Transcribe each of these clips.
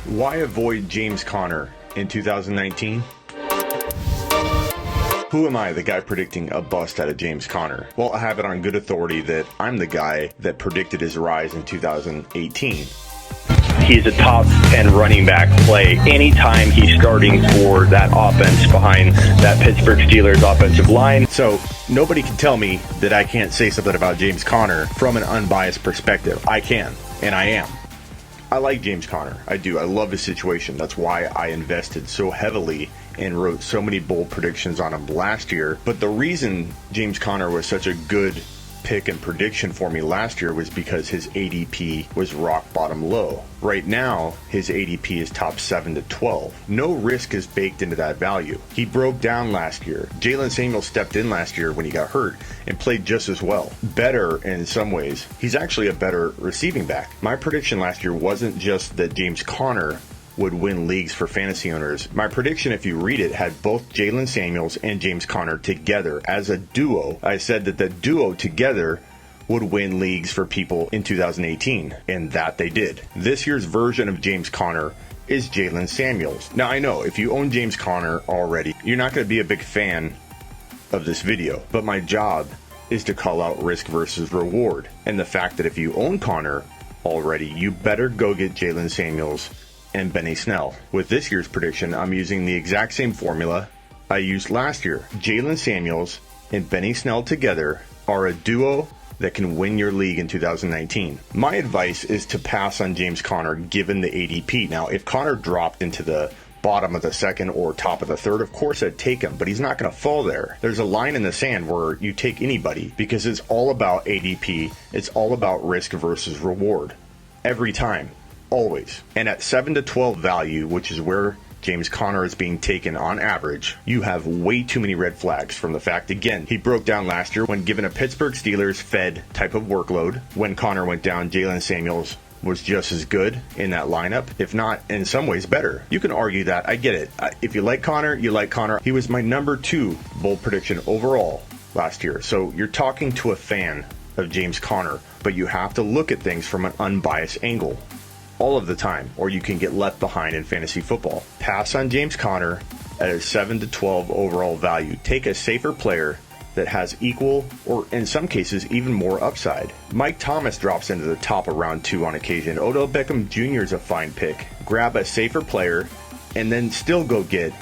Why avoid James Conner in 2019? Who am I, the guy predicting a bust out of James Conner? Well, I have it on good authority that I'm the guy that predicted his rise in 2018. He's a top 10 running back play anytime he's starting for that offense behind that Pittsburgh Steelers offensive line. So nobody can tell me that I can't say something about James Conner from an unbiased perspective. I can, and I am. I like James Conner. I do. I love his situation. That's why I invested so heavily and wrote so many bold predictions on him last year. But the reason James Conner was such a good pick and prediction for me last year was because his ADP was rock bottom low. Right now, his ADP is top 7 to 12. No risk is baked into that value. He broke down last year. Jaylen Samuels stepped in last year when he got hurt and played just as well. Better in some ways. He's actually a better receiving back. My prediction last year wasn't just that James Conner would win leagues for fantasy owners. My prediction, if you read it, had both Jaylen Samuels and James Conner together as a duo. I said that the duo together would win leagues for people in 2018, and that they did. This year's version of James Conner is Jaylen Samuels. Now, I know if you own James Conner already, you're not going to be a big fan of this video, but my job is to call out risk versus reward, and the fact that if you own Conner already, you better go get Jaylen Samuels and Snell. With this year's prediction, I'm using the exact same formula I used last year. Jaylen Samuels and Snell together are a duo that can win your league in 2019. My advice is to pass on James Conner given the ADP. Now, if Conner dropped into the bottom of the second or top of the third, of course I'd take him, but he's not going to fall there. There's a line in the sand where you take anybody because it's all about ADP. It's all about risk versus reward. Every time. Always. And at 7 to 12 value, which is where James Conner is being taken on average, you have way too many red flags from the fact, again, he broke down last year when given a Pittsburgh Steelers fed type of workload. When Conner went down, Jaylen Samuels was just as good in that lineup, if not in some ways better. You can argue that. I get it. If you like Conner, you like Conner. He was my number 2 bold prediction overall last year. So you're talking to a fan of James Conner, but you have to look at things from an unbiased angle all of the time, or you can get left behind in fantasy football. Pass on James Conner at a 7 to 12 overall value. Take a safer player that has equal, or in some cases, even more upside. Mike Thomas drops into the top of round 2 on occasion. Odell Beckham Jr. is a fine pick. Grab a safer player, and then still go get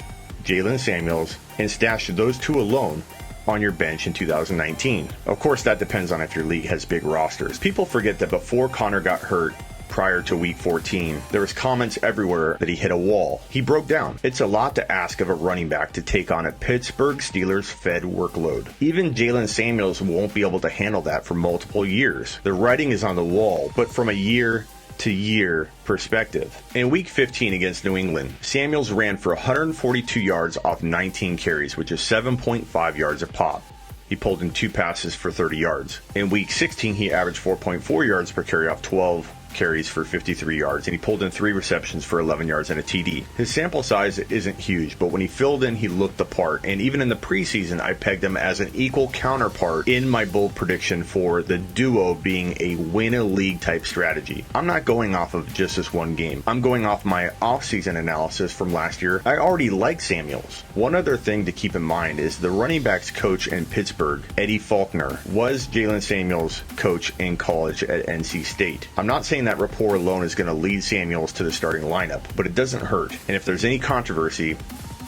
Jaylen Samuels and stash those two alone on your bench in 2019. Of course, that depends on if your league has big rosters. People forget that before Conner got hurt, prior to week 14, there was comments everywhere that he hit a wall. He broke down. It's a lot to ask of a running back to take on a Pittsburgh Steelers fed workload. Even Jaylen Samuels won't be able to handle that for multiple years. The writing is on the wall, but from a year to year perspective. In week 15 against New England, Samuels ran for 142 yards off 19 carries, which is 7.5 yards a pop. He pulled in 2 passes for 30 yards. In week 16, he averaged 4.4 yards per carry off 12 carries for 53 yards, and he pulled in 3 receptions for 11 yards and a TD. His sample size isn't huge, but when he filled in, he looked the part, and even in the preseason, I pegged him as an equal counterpart in my bold prediction for the duo being a win-a-league type strategy. I'm not going off of just this one game. I'm going off my offseason analysis from last year. I already like Samuels. One other thing to keep in mind is the running backs coach in Pittsburgh, Eddie Faulkner, was Jaylen Samuels' coach in college at NC State. I'm not saying that rapport alone is going to lead Samuels to the starting lineup, but it doesn't hurt. And if there's any controversy,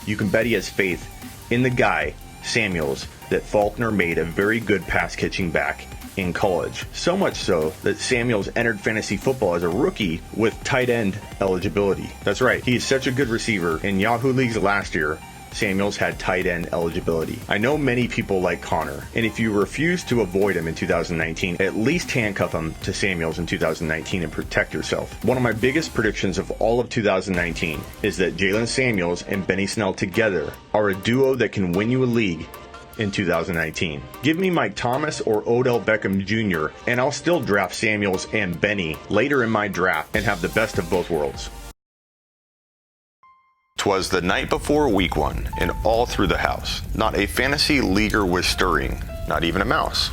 you can bet he has faith in the guy, Samuels, that Faulkner made a very good pass catching back in college. So much so that Samuels entered fantasy football as a rookie with tight end eligibility. That's right, he is such a good receiver. In Yahoo leagues last year, Samuels had tight end eligibility. I know many people like Conner, and if you refuse to avoid him in 2019, at least handcuff him to Samuels in 2019 and protect yourself. One of my biggest predictions of all of 2019 is that Jaylen Samuels and Snell together are a duo that can win you a league in 2019. Give me Mike Thomas or Odell Beckham Jr., and I'll still draft Samuels and Benny later in my draft and have the best of both worlds. 'Twas the night before week 1, and all through the house, not a fantasy leaguer was stirring, not even a mouse.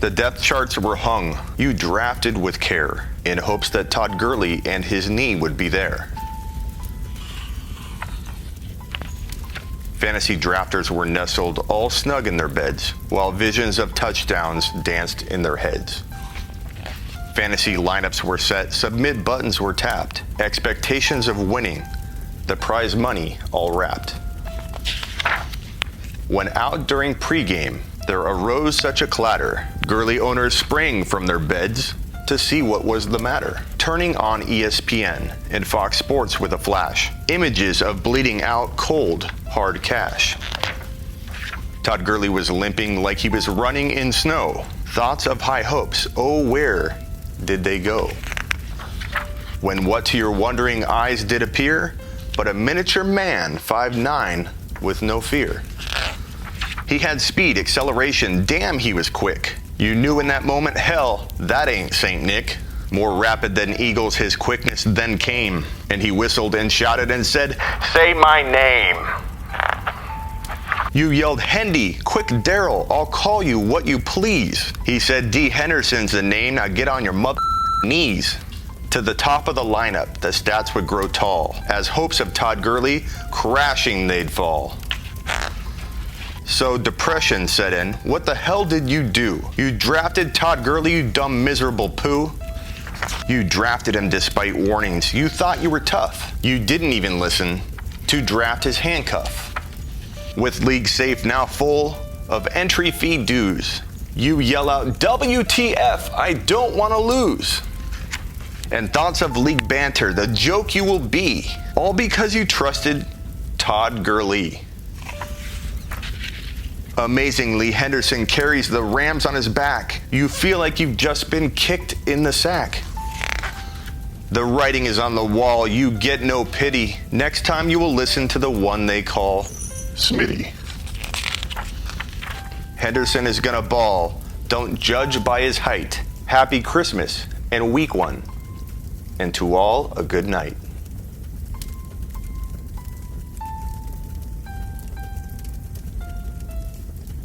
The depth charts were hung. You drafted with care, in hopes that Todd Gurley and his knee would be there. Fantasy drafters were nestled all snug in their beds, while visions of touchdowns danced in their heads. Fantasy lineups were set, submit buttons were tapped, expectations of winning, the prize money all wrapped. When out during pregame, there arose such a clatter, Gurley owners sprang from their beds to see what was the matter. Turning on ESPN and Fox Sports with a flash, images of bleeding out cold, hard cash. Todd Gurley was limping like he was running in snow. Thoughts of high hopes, oh where did they go? When what to your wondering eyes did appear, but a miniature man, 5'9", with no fear. He had speed, acceleration, damn he was quick. You knew in that moment, hell, that ain't Saint Nick. More rapid than eagles his quickness then came, and he whistled and shouted and said, say my name. You yelled, Hendy, quick Daryl, I'll call you what you please. He said, D. Henderson's the name, now get on your mother knees. To the top of the lineup, the stats would grow tall, as hopes of Todd Gurley, crashing they'd fall. So depression set in. What the hell did you do? You drafted Todd Gurley, you dumb miserable poo. You drafted him despite warnings. You thought you were tough. You didn't even listen to draft his handcuff. With league safe now full of entry fee dues, you yell out, WTF, I don't want to lose. And thoughts of league banter, the joke you will be, all because you trusted Todd Gurley. Amazingly, Henderson carries the Rams on his back. You feel like you've just been kicked in the sack. The writing is on the wall. You get no pity. Next time you will listen to the one they call Smitty. Henderson is gonna ball. Don't judge by his height. Happy Christmas and week one. And to all, a good night.